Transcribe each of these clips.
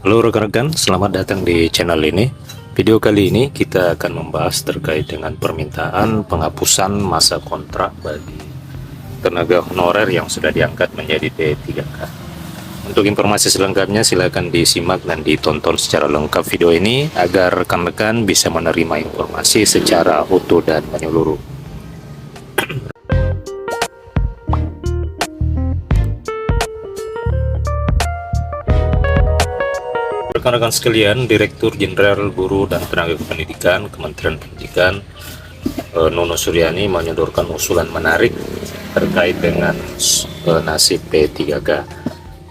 Halo rekan-rekan, selamat datang di channel ini. Video kali ini kita akan membahas terkait dengan permintaan penghapusan masa kontrak bagi tenaga honorer yang sudah diangkat menjadi P3K. Untuk informasi selengkapnya silakan disimak dan ditonton secara lengkap video ini agar rekan-rekan bisa menerima informasi secara utuh dan menyeluruh. Rekan-rekan sekalian, Direktur Jenderal Guru dan Tenaga Pendidikan Kementerian Pendidikan Nono Suryani menyodorkan usulan menarik terkait dengan nasib P3K.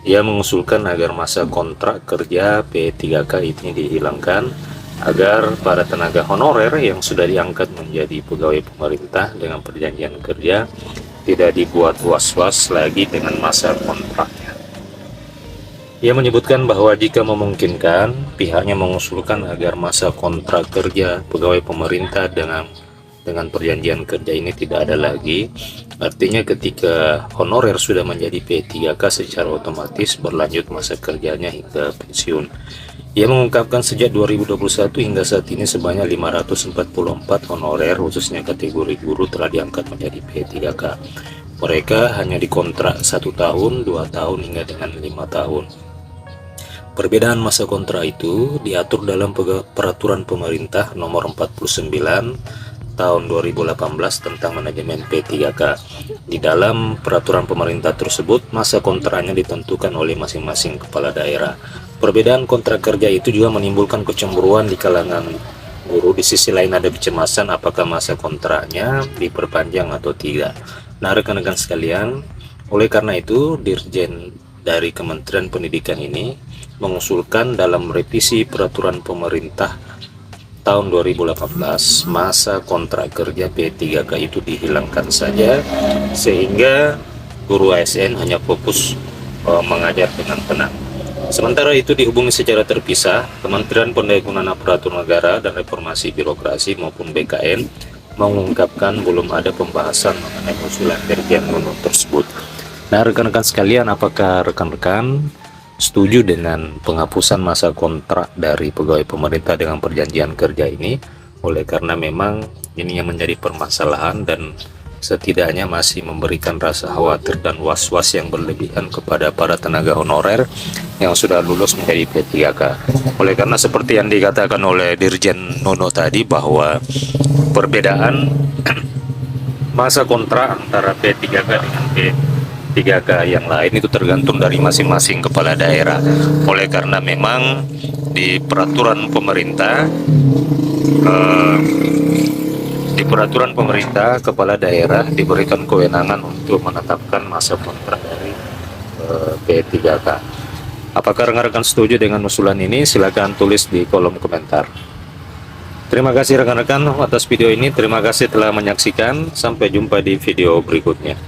Ia mengusulkan agar masa kontrak kerja P3K ini dihilangkan agar para tenaga honorer yang sudah diangkat menjadi pegawai pemerintah dengan perjanjian kerja tidak dibuat was-was lagi dengan masa kontraknya. Ia menyebutkan bahwa jika memungkinkan, pihaknya mengusulkan agar masa kontrak kerja pegawai pemerintah dengan perjanjian kerja ini tidak ada lagi. Artinya ketika honorer sudah menjadi P3K secara otomatis berlanjut masa kerjanya hingga pensiun. Ia mengungkapkan sejak 2021 hingga saat ini sebanyak 544 honorer khususnya kategori guru telah diangkat menjadi P3K. Mereka hanya dikontrak 1 tahun, 2 tahun hingga dengan 5 tahun. Perbedaan masa kontrak itu diatur dalam Peraturan Pemerintah Nomor 49 Tahun 2018 tentang manajemen P3K. Di dalam peraturan pemerintah tersebut, masa kontraknya ditentukan oleh masing-masing kepala daerah. Perbedaan kontrak kerja itu juga menimbulkan kecemburuan di kalangan guru. Di sisi lain ada kecemasan apakah masa kontraknya diperpanjang atau tidak. Nah, rekan-rekan sekalian, oleh karena itu Dirjen dari Kementerian Pendidikan ini mengusulkan dalam revisi peraturan pemerintah tahun 2018 masa kontrak kerja P3K itu dihilangkan saja sehingga guru ASN hanya fokus mengajar dengan tenang. Sementara itu dihubungi secara terpisah, Kementerian Pendayagunaan Aparatur Negara dan Reformasi Birokrasi maupun BKN mengungkapkan belum ada pembahasan mengenai usulan Dirjen Nono tersebut. Nah, rekan-rekan sekalian, apakah rekan-rekan setuju dengan penghapusan masa kontrak dari pegawai pemerintah dengan perjanjian kerja ini? Oleh karena memang ini yang menjadi permasalahan dan setidaknya masih memberikan rasa khawatir dan was-was yang berlebihan kepada para tenaga honorer yang sudah lulus menjadi P3K. Oleh karena seperti yang dikatakan oleh Dirjen Nono tadi bahwa perbedaan masa kontrak antara P3K dengan P3K yang lain itu tergantung dari masing-masing kepala daerah. Oleh karena memang di peraturan pemerintah kepala daerah diberikan kewenangan untuk menetapkan masa kontrak dari P3K. Apakah rekan-rekan setuju dengan usulan ini? Silakan tulis di kolom komentar. Terima kasih rekan-rekan atas video ini. Terima kasih telah menyaksikan. Sampai jumpa di video berikutnya.